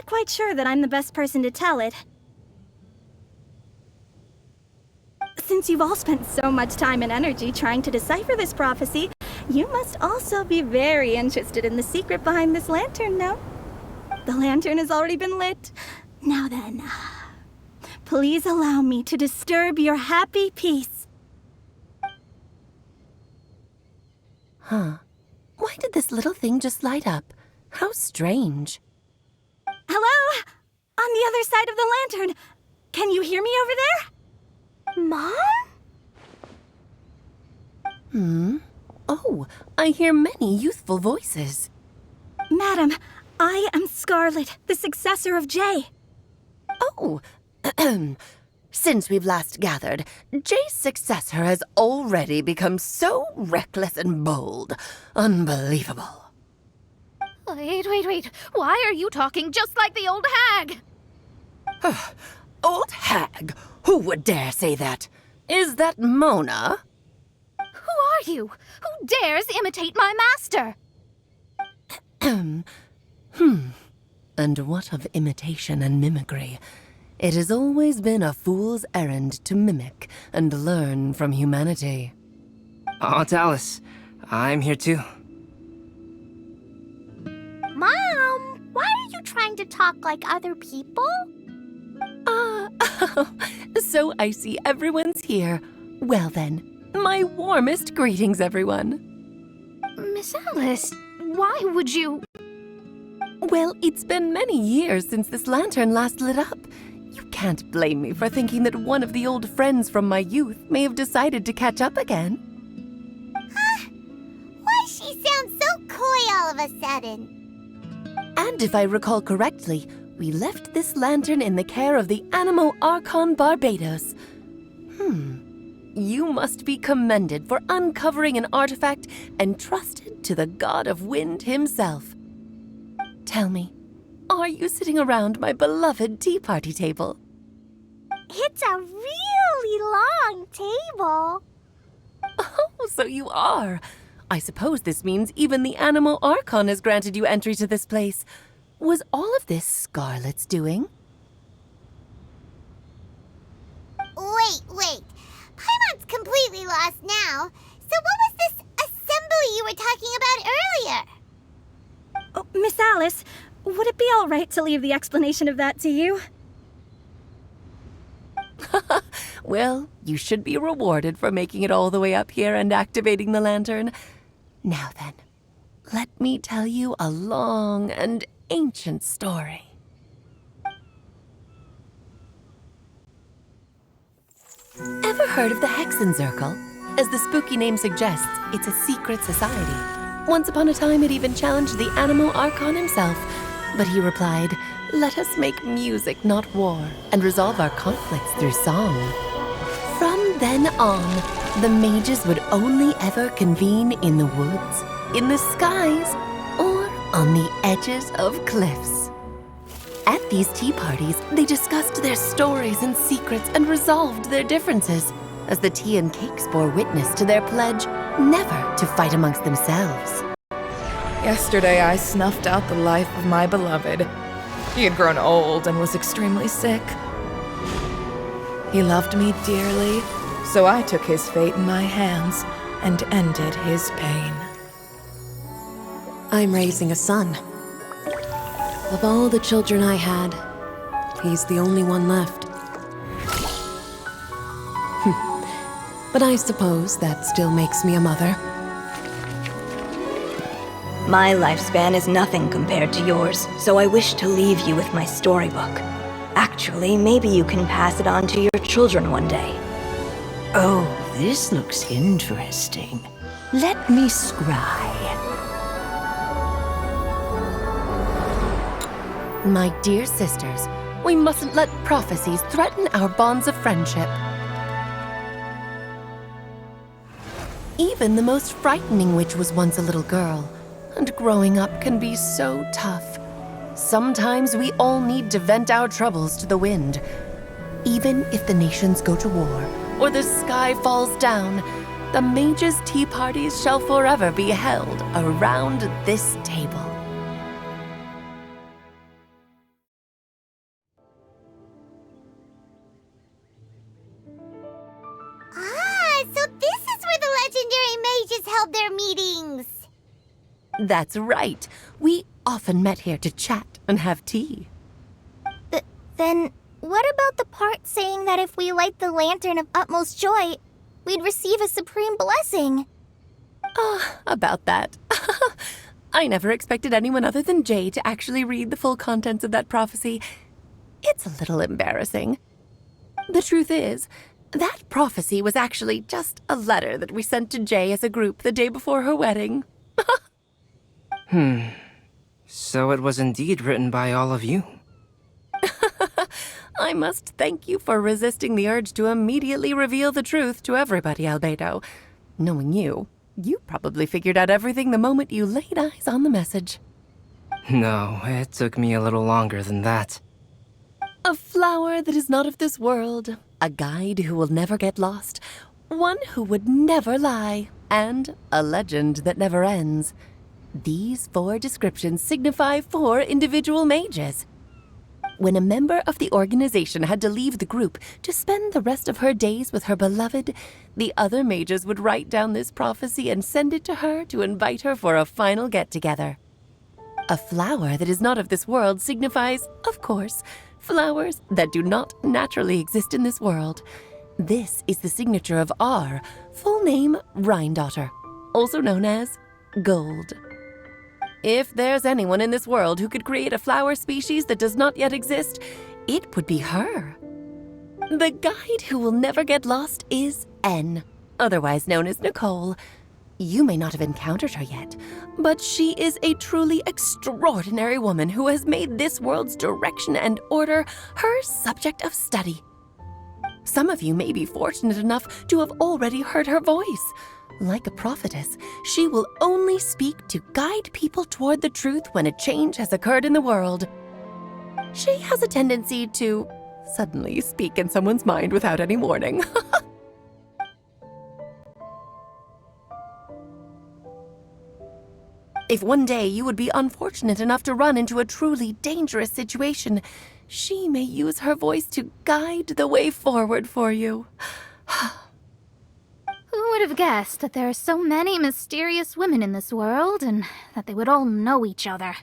not quite sure that I'm the best person to tell it. Since you've all spent so much time and energy trying to decipher this prophecy, you must also be very interested in the secret behind this lantern, no? The lantern has already been lit. Now then, please allow me to disturb your happy peace. Huh. Why did this little thing just light up? How strange. Hello? On the other side of the lantern. Can you hear me over there? Mom? Oh, I hear many youthful voices. Madam, I am Scarlet, the successor of Jay. Oh, since we've last gathered, Jay's successor has already become so reckless and bold. Unbelievable. Wait. Why are you talking just like the old hag? Old hag? Who would dare say that? Is that Mona? Who are you? Who dares imitate my master? And what of imitation and mimicry? It has always been a fool's errand to mimic and learn from humanity. Oh, it's Alice. I'm here too. Mom, why are you trying to talk like other people? So I see everyone's here. Well then, my warmest greetings, everyone. Miss Alice, why would you... Well, it's been many years since this lantern last lit up. You can't blame me for thinking that one of the old friends from my youth may have decided to catch up again. Why she sounds so coy all of a sudden? And if I recall correctly, we left this lantern in the care of the Animo Archon Barbados. You must be commended for uncovering an artifact entrusted to the god of wind himself. Tell me, are you sitting around my beloved tea party table? It's a really long table. Oh, so you are. I suppose this means even the Animo Archon has granted you entry to this place. Was all of this Scarlet's doing? Wait. Paimon's completely lost now. So what was this assembly you were talking about earlier? Oh, Miss Alice, would it be all right to leave the explanation of that to you? Well, you should be rewarded for making it all the way up here and activating the lantern. Now then, let me tell you a long and ancient story. Ever heard of the Hexenzirkel? As the spooky name suggests, it's a secret society. Once upon a time, it even challenged the Animo Archon himself. But he replied, "Let us make music, not war, and resolve our conflicts through song." From then on, the mages would only ever convene in the woods, in the skies, or on the edges of cliffs. At these tea parties, they discussed their stories and secrets and resolved their differences, as the tea and cakes bore witness to their pledge never to fight amongst themselves. Yesterday, I snuffed out the life of my beloved. He had grown old and was extremely sick. He loved me dearly, so I took his fate in my hands and ended his pain. I'm raising a son. Of all the children I had, he's the only one left. But I suppose that still makes me a mother. My lifespan is nothing compared to yours, so I wish to leave you with my storybook. Actually, maybe you can pass it on to your children one day. Oh, this looks interesting. Let me scry. My dear sisters, we mustn't let prophecies threaten our bonds of friendship. Even the most frightening witch was once a little girl, and growing up can be so tough. Sometimes we all need to vent our troubles to the wind. Even if the nations go to war, or the sky falls down, the mages' tea parties shall forever be held around this table. held their meetings. That's right. We often met here to chat and have tea. Then, what about the part saying that if we light the lantern of utmost joy, we'd receive a supreme blessing? About that. I never expected anyone other than Jay to actually read the full contents of that prophecy. It's a little embarrassing. The truth is, that prophecy was actually just a letter that we sent to Jay as a group the day before her wedding. So it was indeed written by all of you. I must thank you for resisting the urge to immediately reveal the truth to everybody, Albedo. Knowing you, you probably figured out everything the moment you laid eyes on the message. No, it took me a little longer than that. A flower that is not of this world, a guide who will never get lost, one who would never lie, and a legend that never ends. These 4 descriptions signify 4 individual mages. When a member of the organization had to leave the group to spend the rest of her days with her beloved, the other mages would write down this prophecy and send it to her to invite her for a final get-together. A flower that is not of this world signifies, of course, flowers that do not naturally exist in this world. This is the signature of our full name, Rhindaughter, also known as Gold. If there's anyone in this world who could create a flower species that does not yet exist, it would be her. The guide who will never get lost is N, otherwise known as Nicole. You may not have encountered her yet, but she is a truly extraordinary woman who has made this world's direction and order her subject of study. Some of you may be fortunate enough to have already heard her voice. Like a prophetess, she will only speak to guide people toward the truth when a change has occurred in the world. She has a tendency to suddenly speak in someone's mind without any warning. If one day you would be unfortunate enough to run into a truly dangerous situation, she may use her voice to guide the way forward for you. Who would have guessed that there are so many mysterious women in this world and that they would all know each other?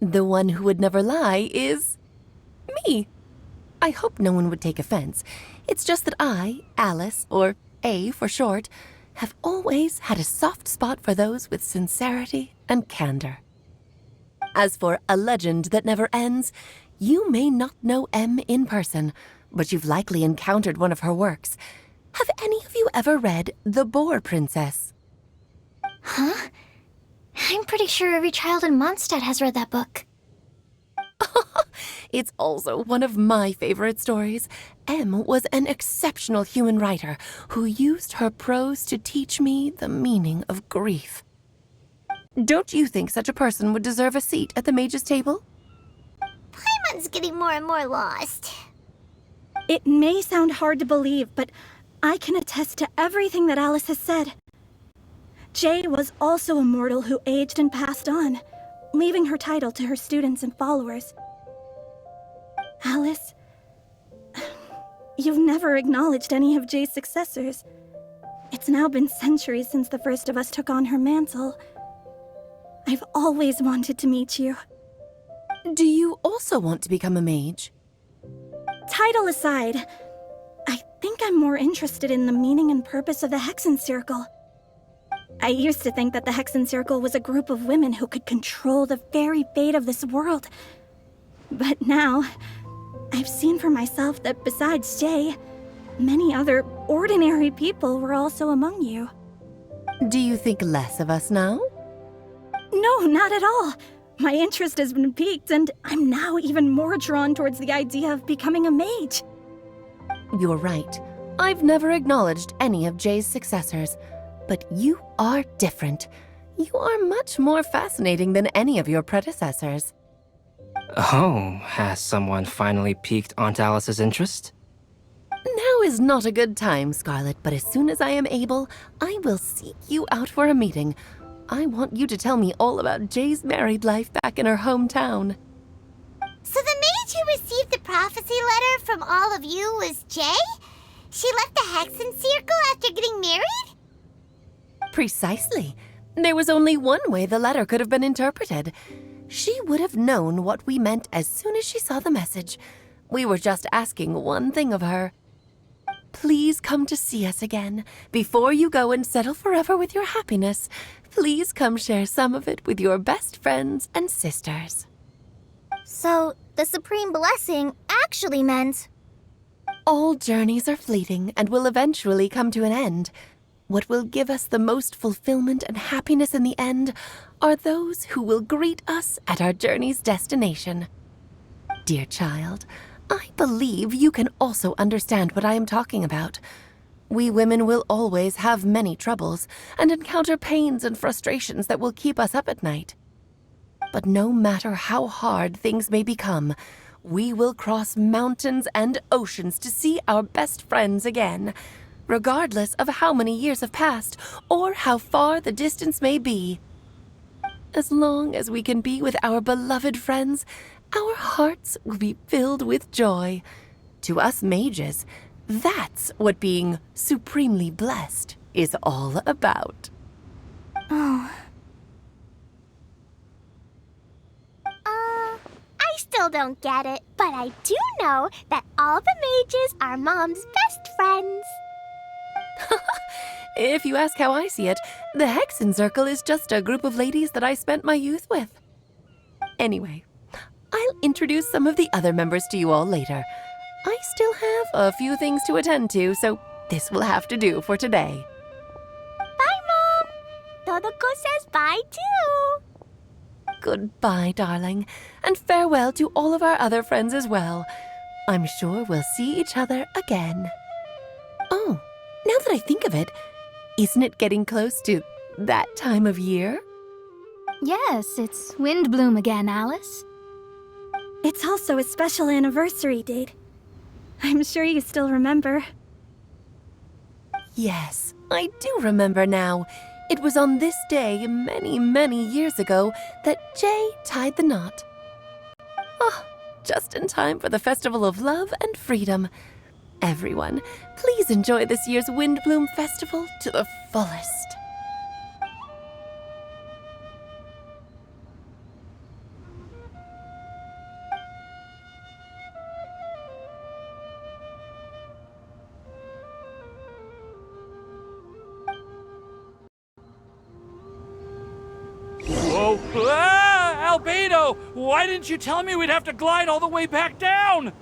The one who would never lie is me. I hope no one would take offense. It's just that I, Alice, or A for short, have always had a soft spot for those with sincerity and candor. As for a legend that never ends, you may not know M in person, but you've likely encountered one of her works. Have any of you ever read The Boar Princess? Huh? I'm pretty sure every child in Mondstadt has read that book. It's also one of my favorite stories. M was an exceptional human writer who used her prose to teach me the meaning of grief. Don't you think such a person would deserve a seat at the mage's table? Paimon's getting more and more lost. It may sound hard to believe, but I can attest to everything that Alice has said. Jay was also a mortal who aged and passed on, leaving her title to her students and followers. Alice, you've never acknowledged any of Jay's successors. It's now been centuries since the first of us took on her mantle. I've always wanted to meet you. Do you also want to become a mage? Title aside, I think I'm more interested in the meaning and purpose of the Hexen Circle. I used to think that the Hexen Circle was a group of women who could control the very fate of this world. But now, I've seen for myself that besides Jay, many other ordinary people were also among you. Do you think less of us now? No, not at all. My interest has been piqued, and I'm now even more drawn towards the idea of becoming a mage. You're right. I've never acknowledged any of Jay's successors, but you are different. You are much more fascinating than any of your predecessors. Oh, has someone finally piqued Aunt Alice's interest? Now is not a good time, Scarlet, but as soon as I am able, I will seek you out for a meeting. I want you to tell me all about Jay's married life back in her hometown. So the mage who received the prophecy letter from all of you was Jay? She left the Hexen Circle after getting married? Precisely. There was only one way the letter could have been interpreted. She would have known what we meant as soon as she saw the message. We were just asking one thing of her. Please come to see us again. Before you go and settle forever with your happiness, please come share some of it with your best friends and sisters. So, the Supreme Blessing actually meant... All journeys are fleeting and will eventually come to an end. What will give us the most fulfillment and happiness in the end are those who will greet us at our journey's destination. Dear child, I believe you can also understand what I am talking about. We women will always have many troubles and encounter pains and frustrations that will keep us up at night. But no matter how hard things may become, we will cross mountains and oceans to see our best friends again, regardless of how many years have passed or how far the distance may be. As long as we can be with our beloved friends, our hearts will be filled with joy. To us mages, that's what being supremely blessed is all about. I still don't get it, but I do know that all the mages are Mom's best friends. If you ask how I see it, the Hexen Circle is just a group of ladies that I spent my youth with. Anyway, I'll introduce some of the other members to you all later. I still have a few things to attend to, so this will have to do for today. Bye, Mom! Todoko says bye, too! Goodbye, darling, and farewell to all of our other friends as well. I'm sure we'll see each other again. Oh, now that I think of it, isn't it getting close to that time of year? Yes, it's wind bloom again, Alice. It's also a special anniversary date. I'm sure you still remember. Yes, I do remember now. It was on this day many, many years ago that Jay tied the knot. Ah, just in time for the Festival of Love and Freedom. Everyone, please enjoy this year's Windbloom Festival to the fullest. Whoa! Ah! Albedo! Why didn't you tell me we'd have to glide all the way back down?